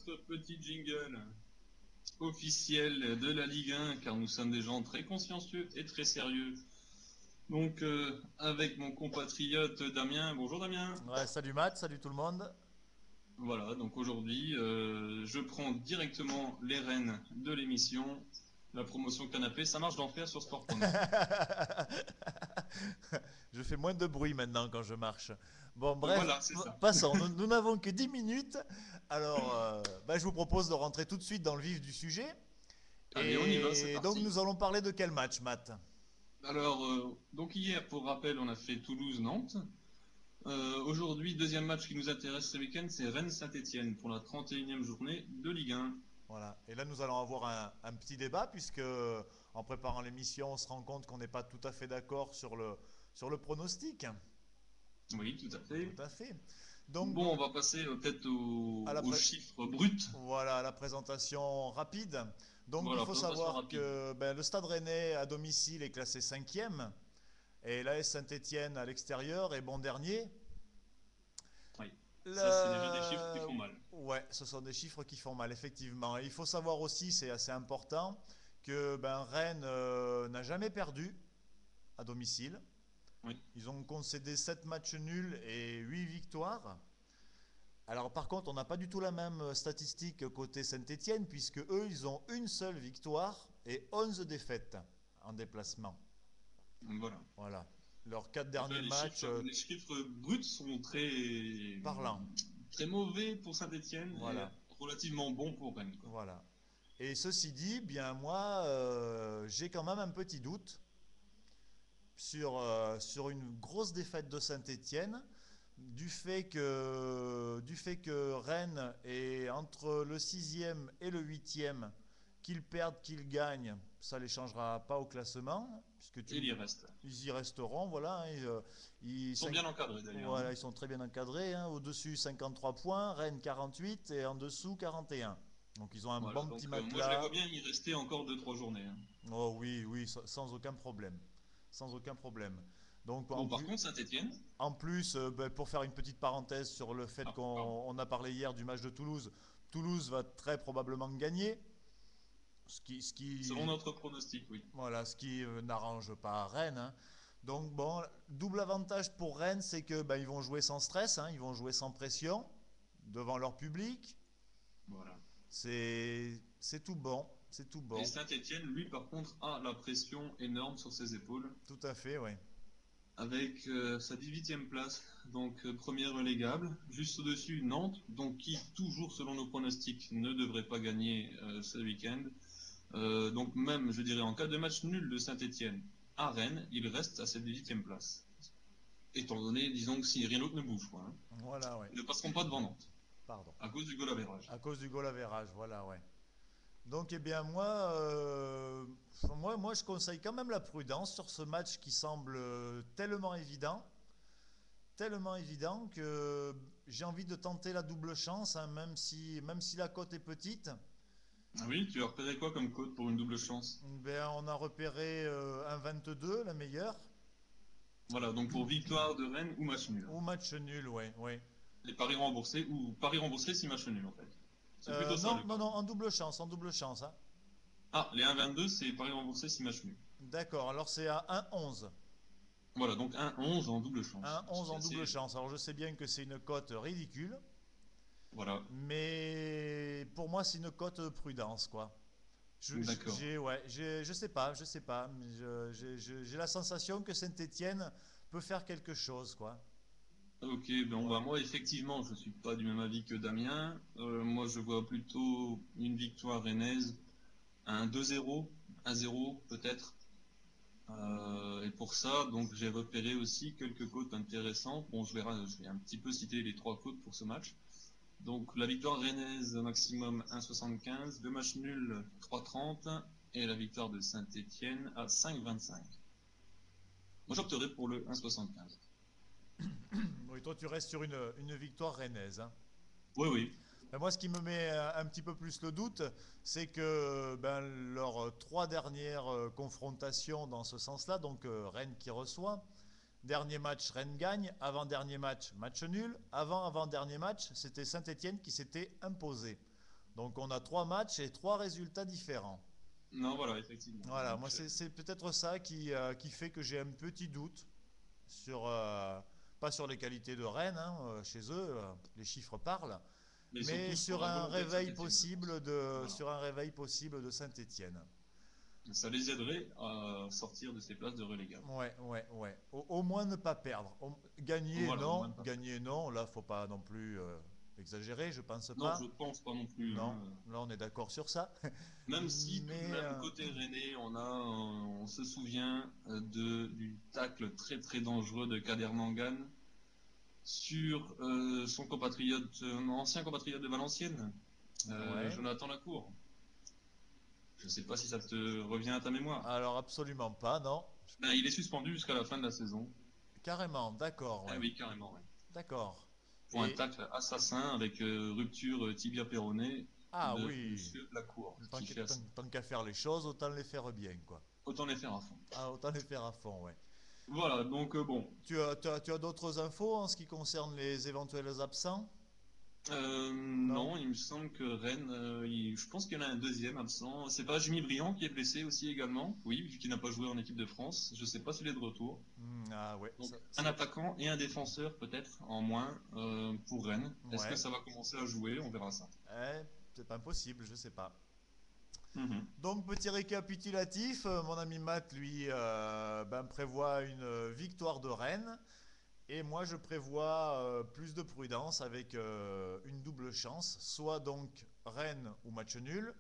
notre petit jingle officiel de la Ligue 1, car nous sommes des gens très consciencieux et très sérieux. Donc, avec mon compatriote Damien. Bonjour Damien. Ouais, salut Matt, salut tout le monde. Voilà, donc aujourd'hui, je prends directement les rênes de l'émission. La promotion canapé, ça marche d'enfer sur Sport Prono. Je fais moins de bruit maintenant quand je marche. Bon, bref, Voilà, c'est ça. passons. Nous n'avons que 10 minutes. Alors, je vous propose de rentrer tout de suite dans le vif du sujet. Allez, on y va, c'est Et donc, parti. nous allons parler de quel match, Matt? Alors, donc hier, pour rappel, on a fait Toulouse-Nantes. Aujourd'hui, deuxième match qui nous intéresse ce week-end, c'est Rennes-Saint-Étienne pour la 31e journée de Ligue 1. Voilà. Et là, nous allons avoir un petit débat, puisque en préparant l'émission, on se rend compte qu'on n'est pas tout à fait d'accord sur le pronostic. Oui, tout à fait. Tout à fait. Donc, Bon, on va passer peut-être à la, aux pré- chiffres bruts. Voilà la présentation rapide. Donc il Voilà, faut présentation savoir rapide. que le Stade Rennais à domicile est classé cinquième et l'AS Saint-Étienne à l'extérieur est bon dernier. Oui, ça c'est déjà des chiffres qui Le- font mal. Ouais, ce sont des chiffres qui font mal, effectivement. Et il faut savoir aussi, c'est assez important, que Rennes n'a jamais perdu à domicile. Oui, Ils ont concédé 7 matchs nuls et 8 victoires. Alors par contre, on n'a pas du tout la même statistique côté Saint-Étienne, puisque eux, ils ont une seule victoire et 11 défaites en déplacement. voilà. Voilà. Leurs 4 Donc là, derniers matchs les chiffres bruts sont très, parlants. très mauvais pour Saint-Étienne et Voilà. relativement bons pour Rennes, quoi. Voilà. Et ceci dit, bien moi, j'ai quand même un petit doute sur une grosse défaite de Saint-Étienne, du fait que Rennes est entre le sixième et le huitième, qu'ils perdent, qu'ils gagnent, ça ne les changera pas au classement, puisque Et il y reste. ils y resteront, voilà. Ils sont bien encadrés d'ailleurs, hein. voilà, ils sont très bien encadrés, hein. Au-dessus 53 points, Rennes 48 et en dessous 41. Donc ils ont un Voilà, bon petit donc moi je les vois matelas. bien y rester encore 2 3 journées, hein. Oh oui, oui, sans aucun problème. Sans aucun problème. Donc Bon, par contre, Saint-Étienne. en plus, pour faire une petite parenthèse sur le fait Ah, pardon. qu'on a parlé hier du match de Toulouse, Toulouse va très probablement gagner, ce qui, ce Selon qui, notre pronostic, oui. voilà, ce qui n'arrange pas Rennes, hein. Donc bon, double avantage pour Rennes, c'est que ils vont jouer sans stress, hein, ils vont jouer sans pression devant leur public. Voilà. C'est tout bon, c'est tout Et bon. Saint-Étienne, lui, par contre, a la pression énorme sur ses épaules, Tout à fait, oui. avec sa 18e place, donc première relégable. Juste au-dessus, Nantes, donc qui, toujours selon nos pronostics, ne devrait pas gagner ce week-end. Donc même, je dirais, en cas de match nul de Saint-Étienne à Rennes, il reste à cette 18e place. Étant donné, disons que si rien d'autre ne bouge, quoi, hein. Voilà, ouais. Ils ne passeront pas devant Nantes, Pardon. à cause du goal average. À cause du goal average, voilà, ouais. Donc, eh bien, moi, je conseille quand même la prudence sur ce match qui semble tellement évident que j'ai envie de tenter la double chance, hein, même si la cote est petite. Ah oui, tu as repéré quoi comme code pour une double chance? On a repéré un 22, la meilleure, Voilà, donc pour victoire de Rennes ou match nul. ou match nul, ouais, ouais. Les paris remboursés ou paris remboursés si match nul en fait. C'est plutôt ça Non, le non, code. non, en double chance, hein. Ah, les 1,22 c'est paris remboursés si match nul. D'accord, alors c'est à 1,11. Voilà, donc 1,11 en double chance. 1,11 C'est en double assez. chance. Alors je sais bien que c'est une cote ridicule, Voilà, mais pour moi c'est une cote prudence, quoi. d'accord. Je sais pas, je sais pas. Mais j'ai la sensation que Saint-Étienne peut faire quelque chose, quoi. Ok, bon bah Voilà. moi effectivement je suis pas du même avis que Damien. Moi je vois plutôt une victoire rennaise, un 2-0, 1-0 peut-être. Et pour ça, donc j'ai repéré aussi quelques cotes intéressantes. Bon, je vais un petit peu citer les trois cotes pour ce match. Donc la victoire rennaise maximum 1,75, deux matchs nuls 3,30 et la victoire de Saint-Étienne à 5,25. Moi j'opterais pour le 1,75. Oui, toi tu restes sur une victoire rennaise, hein. Oui, oui. Moi, ce qui me met un petit peu plus le doute, c'est que leurs trois dernières confrontations dans ce sens-là, donc Rennes qui reçoit, dernier match, Rennes gagne. Avant-dernier match, match nul. Avant-avant-dernier match, c'était Saint-Étienne qui s'était imposé. Donc on a 3 matchs et 3 résultats différents. Non, voilà, effectivement. Voilà, Donc, moi c'est peut-être ça qui fait que j'ai un petit doute sur, pas sur les qualités de Rennes, hein, chez eux, les chiffres parlent, mais mais surtout sur sur la un volonté de réveil Saint-Etienne, je possible pense. de, Voilà. sur un réveil possible de Saint-Étienne. Ça les aiderait à sortir de ces places de relégable. Ouais, ouais, ouais. Au moins ne pas perdre. Voilà, au moins pas. Gagner non. Là, faut pas non plus exagérer, je pense Non, pas. je pense pas non plus, Non, hein. là on est d'accord sur ça. Même si tout de Mais même côté Rennais, on se souvient du tacle très très dangereux de Kader Mangan sur son compatriote, ancien compatriote de Valenciennes, ouais. Jonathan Lacour. Je ne sais pas si ça te revient à ta mémoire. Alors absolument pas, non. Ben, il est suspendu jusqu'à la fin de la saison. Carrément, d'accord, Ah ouais. oui, carrément, ouais. D'accord. Pour un Et tacle assassin avec rupture tibia péroné ah de oui, Monsieur Lacour, ce tant qui qu'à fait tant- assez. tant qu'à faire les choses, autant les faire bien, quoi. Autant les faire à fond. Ah, autant les faire à fond, ouais. Voilà, donc bon. Tu as d'autres infos en ce qui concerne les éventuels absents? Non? Non, il me semble que Rennes, je pense qu'il y en a un deuxième absent. C'est pas Jimmy Briand qui est blessé aussi également? Oui, vu qu'il n'a pas joué en équipe de France. Je sais pas s'il est de retour. Ah ouais, Donc un attaquant et un défenseur peut-être en moins pour Rennes. Est-ce que ouais. ça va commencer à jouer? On verra ça. C'est pas impossible, je sais pas. Mhm. Donc petit récapitulatif, mon ami Matt lui prévoit une victoire de Rennes et moi je prévois plus de prudence avec une double chance, soit donc Rennes ou match nul,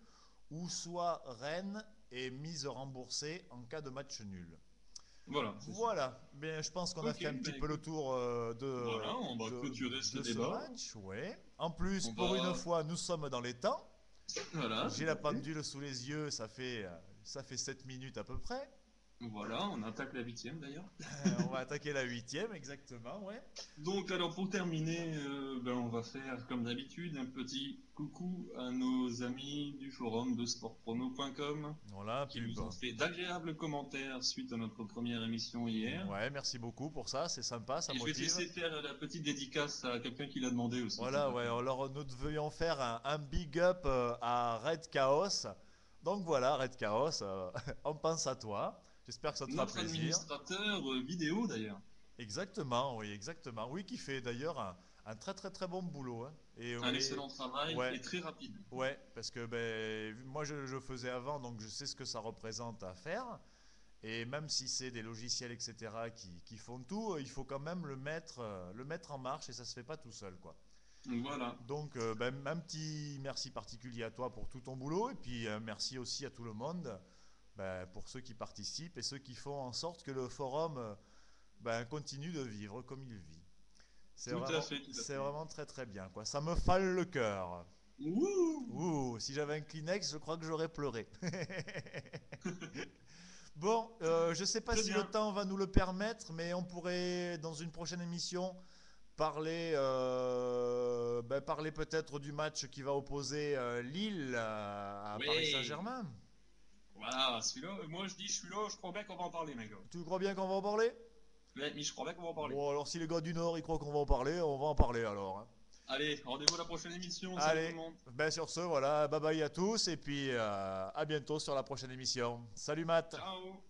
ou soit Rennes et mise remboursée en cas de match nul. Voilà, c'est ça. Voilà, bien, je pense qu'on a Ok, fait un petit ben peu le écoute, tour voilà, on va clôturer ce de ce débat. match. Ouais. En plus, On pour une va, fois, nous sommes dans les temps. voilà, J'ai tout la à fait. pendule sous les yeux, ça fait 7 minutes à peu près. Voilà, on attaque la huitième d'ailleurs. On va attaquer la huitième, exactement, ouais. Donc alors pour terminer, on va faire comme d'habitude un petit coucou à nos amis du forum de sportprono.com Voilà, qui pub. nous ont fait d'agréables commentaires suite à notre première émission hier. Ouais, merci beaucoup pour ça, c'est sympa, ça Et je vais te motive. laisser faire la petite dédicace à quelqu'un qui l'a demandé aussi, tant Voilà, qu'à ouais, faire. alors nous devions faire un big up à Red Chaos. Donc voilà, Red Chaos, on pense à toi. J'espère que ça te fera Notre plaisir. administrateur vidéo d'ailleurs. Exactement, oui, exactement. Oui, qui fait d'ailleurs un très très très bon boulot, hein. Un excellent travail Ouais, et très rapide. ouais, parce que moi je faisais avant, donc je sais ce que ça représente à faire. Et même si c'est des logiciels, etc., qui font tout, il faut quand même le mettre en marche et ça se fait pas tout seul, quoi. Voilà. Donc, un petit merci particulier à toi pour tout ton boulot et puis merci aussi à tout le monde pour ceux qui participent et ceux qui font en sorte que le forum continue de vivre comme il vit. Tout à fait, tout à C'est fait. vraiment très très bien, quoi. Ça me fale le cœur. Wouh! Ouh, si j'avais un Kleenex, je crois que j'aurais pleuré. Bon, je ne sais pas Très si le bien. temps va nous le permettre, mais on pourrait, dans une prochaine émission, parler peut-être du match qui va opposer Lille à Paris Oui. Saint-Germain. Voilà, celui-là, moi je dis celui-là, je crois bien qu'on va en parler, mes gars. Tu crois bien qu'on va en parler? Ouais, mais je crois bien qu'on va en parler. Bon, alors si les gars du Nord ils croient qu'on va en parler, on va en parler alors, hein. Allez, rendez-vous à la prochaine émission. Salut tout le Allez, monde. sur ce, voilà, bye bye à tous et puis à bientôt sur la prochaine émission. Salut Matt! Ciao.